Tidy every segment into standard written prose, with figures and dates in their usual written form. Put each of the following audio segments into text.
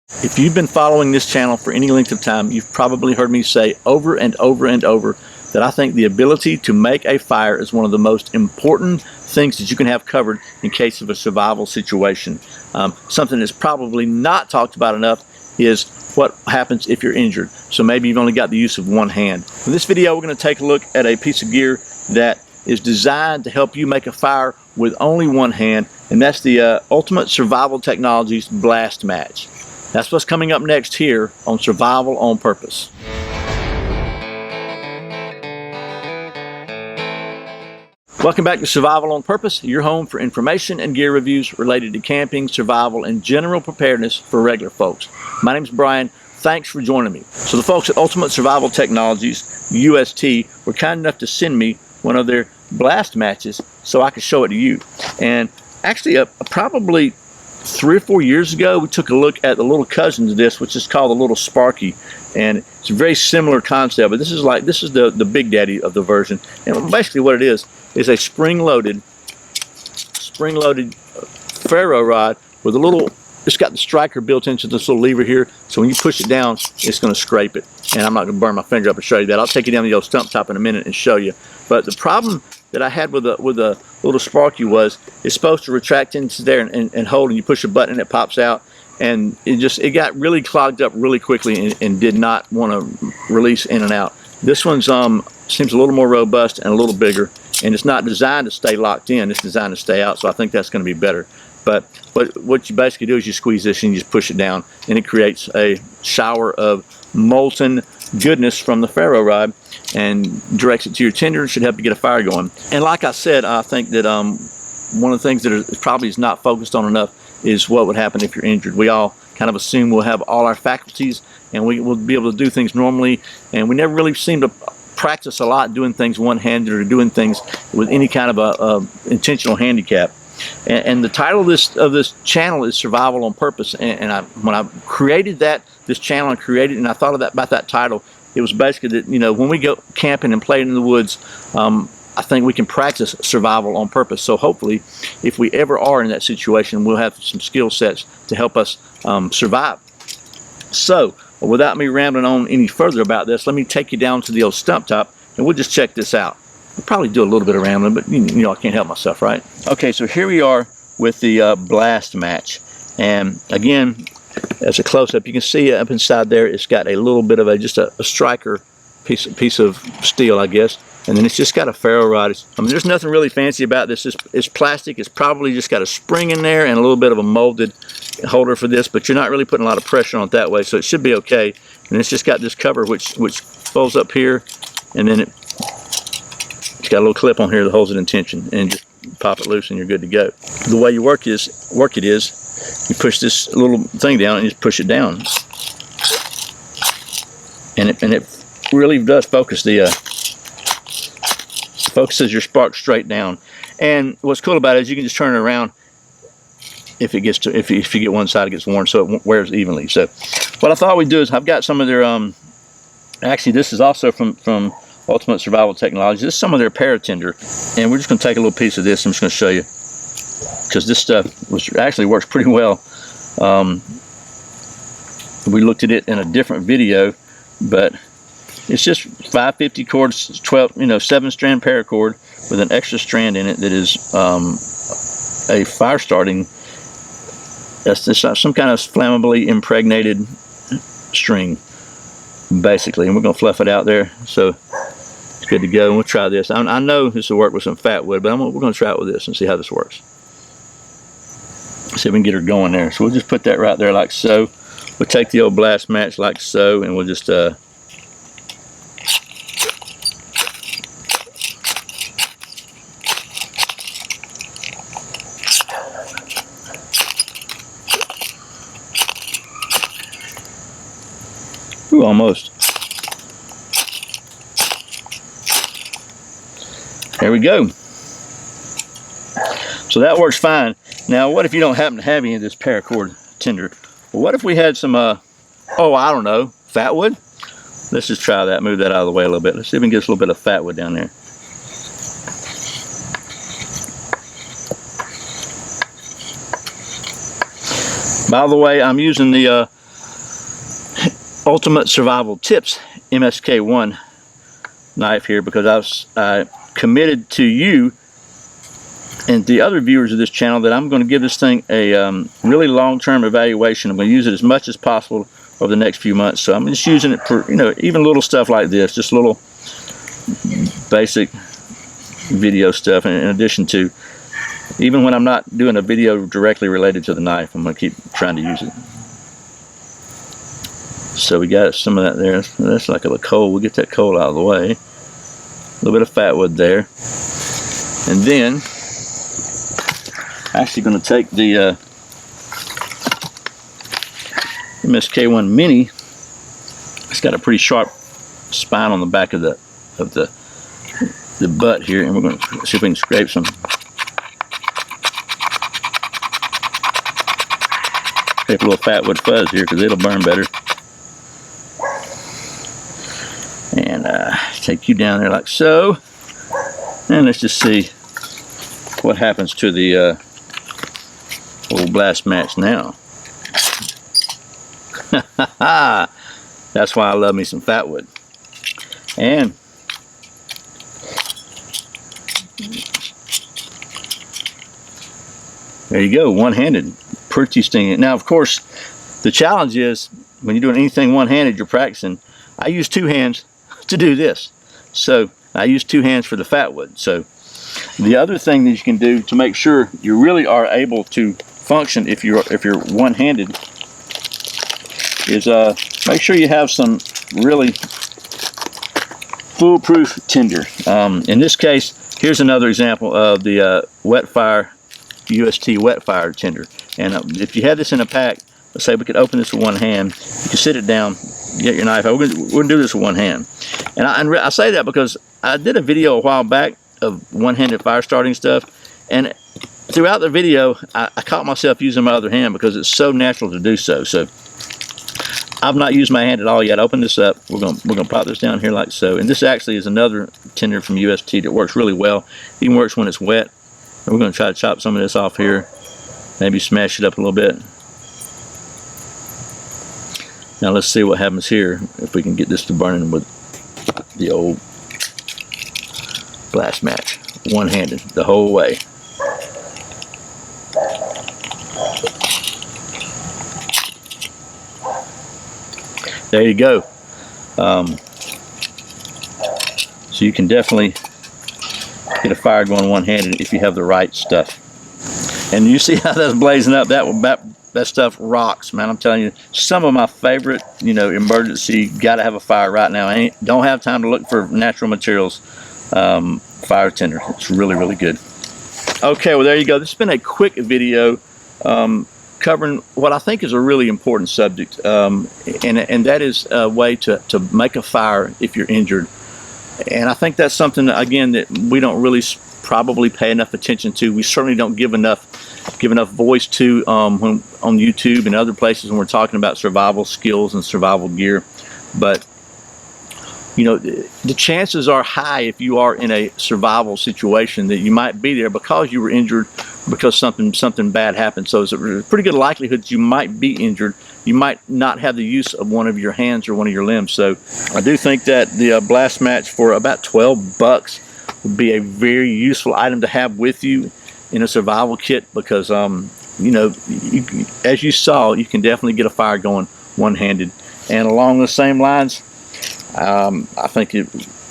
If you've been following this channel for any length of time, you've probably heard me say over and over and over that I think the ability to make a fire is one of the most important things that you can have covered in case of a survival situation. Something that's probably not talked about enough is what happens if you're injured. So maybe you've only got the use of one hand. In this video, we're going to take a look at a piece of gear that is designed to help you make a fire with only one hand, and that's the Ultimate Survival Technologies Blast Match. That's what's coming up next here on Survival on Purpose. Welcome back to Survival on Purpose, your home for information and gear reviews related to camping, survival, and general preparedness for regular folks. My name's Brian. Thanks for joining me. So the folks at Ultimate Survival Technologies, UST, were kind enough to send me one of their blast matches so I could show it to you. And actually, probably 3 or 4 years ago, we took a look at the little cousin to this, which is called the Little Sparky, and it's a very similar concept. But this is the big daddy of the version. And basically, what it is a spring-loaded ferro rod with a little. It's got the striker built into this little lever here, so when you push it down, it's going to scrape it. And I'm not going to burn my finger up and show you that. I'll take you down the old stump top in a minute and show you. But the problem that I had with a Little Sparky was it's supposed to retract into there and hold, and you push a button and it pops out, and it got really clogged up really quickly and did not want to release in and out. This one's seems a little more robust and a little bigger, and it's not designed to stay locked in. It's designed to stay out, so I think that's going to be better. But what you basically do is you squeeze this and you just push it down, and it creates a shower of molten goodness from the ferro rod and directs it to your tinder and should help you get a fire going. And like I said, I think that one of the things that probably is not focused on enough is what would happen if you're injured. We all kind of assume we'll have all our faculties and we will be able to do things normally, and we never really seem to practice a lot doing things one-handed or doing things with any kind of a intentional handicap. And the title of this channel is Survival on Purpose. And when I created this channel and created, and I thought about that title, it was basically that, you know, when we go camping and playing in the woods, I think we can practice survival on purpose. So hopefully, if we ever are in that situation, we'll have some skill sets to help us survive. So without me rambling on any further about this, let me take you down to the old stump top and we'll just check this out. I'll probably do a little bit of rambling, but you know, I can't help myself, right? Okay, so here we are with the blast match. And again, as a close-up, you can see up inside there, it's got a little bit of just a striker piece of steel, I guess. And then it's just got a ferro rod. I mean, there's nothing really fancy about this. It's plastic. It's probably just got a spring in there and a little bit of a molded holder for this, but you're not really putting a lot of pressure on it that way, so it should be okay. And it's just got this cover which folds up here, and then it's got a little clip on here that holds it in tension, and just pop it loose and you're good to go. The way you work it is you push this little thing down and just push it down, and it really does focus focuses your spark straight down. And what's cool about it is you can just turn it around if you get one side, it gets worn, so it wears evenly. So what I thought we'd do is, I've got some of their actually this is also from Ultimate Survival Technologies. This is some of their paratinder, and we're just going to take a little piece of this. I'm just going to show you, because this stuff actually works pretty well. We looked at it in a different video, but it's just 550 cords, 7-strand paracord with an extra strand in it that is a fire starting. That's just some kind of flammably impregnated string, basically, and we're going to fluff it out there so it's good to go. And we'll try this. I know this will work with some fat wood, but we're going to try it with this and see how this works. See if we can get her going there. So we'll just put that right there like so. We'll take the old blast match like so, and we'll just ooh, almost. There we go. So that works fine. Now, what if you don't happen to have any of this paracord tinder? Well, what if we had some, I don't know, fat wood? Let's just try that. Move that out of the way a little bit. Let's see if we can get us a little bit of fat wood down there. By the way, I'm using the Ultimate Survival Tips MSK1 knife here, because I committed to you and the other viewers of this channel that I'm going to give this thing a really long-term evaluation. I'm going to use it as much as possible over the next few months. So I'm just using it for, you know, even little stuff like this, just little basic video stuff, in addition to, even when I'm not doing a video directly related to the knife, I'm going to keep trying to use it. So we got some of that there. That's like a coal. We'll get that coal out of the way. A little bit of fat wood there. And then, actually going to take the MSK1 Mini. It's got a pretty sharp spine on the back of the butt here, and we're going to see if we can scrape some. Scrape a little fat wood fuzz here, because it'll burn better. And take you down there like so, and let's just see what happens to the old blast match now. That's why I love me some fat wood. And there you go, one-handed, pretty stinging. Now, of course, the challenge is when you're doing anything one-handed, you're practicing. I use two hands to do this, so I use two hands for the fat wood. So the other thing that you can do to make sure you really are able to function if you're one-handed is make sure you have some really foolproof tinder. In this case, here's another example of the wet fire UST wet fire tinder. And if you had this in a pack, let's say we could open this with one hand, you can sit it down, get your knife out. We're going to do this with one hand. And I say that because I did a video a while back of one-handed fire starting stuff, and throughout the video I caught myself using my other hand because it's so natural to do so. So I've not used my hand at all yet. Open this up. We're gonna pop this down here like so. And this actually is another tinder from UST that works really well. Even works when it's wet. And we're gonna try to chop some of this off here. Maybe smash it up a little bit. Now let's see what happens here if we can get this to burning with the old blast match. One-handed the whole way. There you go. So you can definitely get a fire going one-handed if you have the right stuff. And you see how that's blazing up. That stuff rocks, man. I'm telling you, some of my favorite, you know, emergency, gotta have a fire right now. Don't have time to look for natural materials. Fire tinder. It's really, really good. Okay, well there you go. This has been a quick video covering what I think is a really important subject, and that is a way to make a fire if you're injured. And I think that's something, again, that we don't really probably pay enough attention to. We certainly don't give enough voice to when on YouTube and other places when we're talking about survival skills and survival gear. But you know, the chances are high, if you are in a survival situation, that you might be there because you were injured, because something bad happened. So it's a pretty good likelihood that you might be injured. You might not have the use of one of your hands or one of your limbs. So I do think that the blast match for about $12 would be a very useful item to have with you in a survival kit, because you know, as you saw, you can definitely get a fire going one-handed. And along the same lines, I think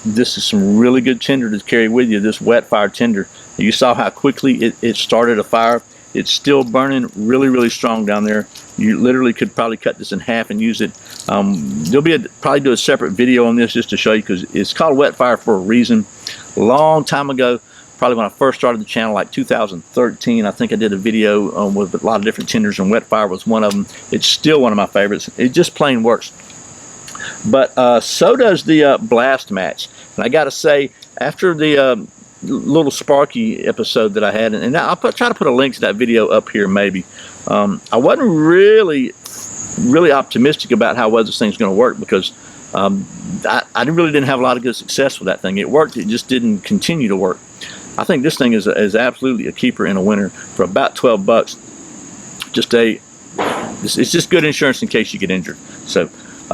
this is some really good tinder to carry with you, this wet fire tinder. You saw how quickly it started a fire. It's still burning really, really strong down there. You literally could probably cut this in half and use it. There'll be probably do a separate video on this just to show you, because it's called wet fire for a reason. A long time ago, probably when I first started the channel, like 2013, I think I did a video with a lot of different tinders, and wet fire was one of them. It's still one of my favorites. It just plain works. But so does the blast match. And I gotta say, after the little Sparky episode that I had, and I'll try to put a link to that video up here maybe, I wasn't really optimistic about how well this thing's going to work, because I really didn't have a lot of good success with that thing. It worked, it just didn't continue to work. I think this thing is absolutely a keeper and a winner for about $12. It's just good insurance in case you get injured. So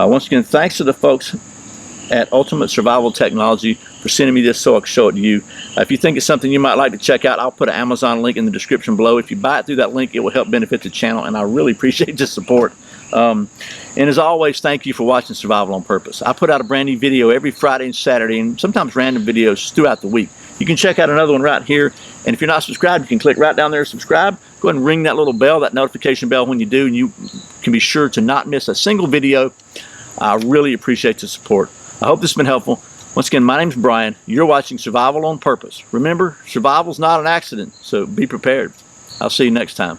Once again, thanks to the folks at Ultimate Survival Technology for sending me this so I can show it to you. If you think it's something you might like to check out, I'll put an Amazon link in the description below. If you buy it through that link, it will help benefit the channel, and I really appreciate the support. And as always, thank you for watching Survival on Purpose. I put out a brand new video every Friday and Saturday, and sometimes random videos throughout the week. You can check out another one right here, and if you're not subscribed, you can click right down there, subscribe. Go ahead and ring that little bell, that notification bell when you do, and you can be sure to not miss a single video. I really appreciate the support. I hope this has been helpful. Once again, my name's Brian. You're watching Survival on Purpose. Remember, survival's not an accident, so be prepared. I'll see you next time.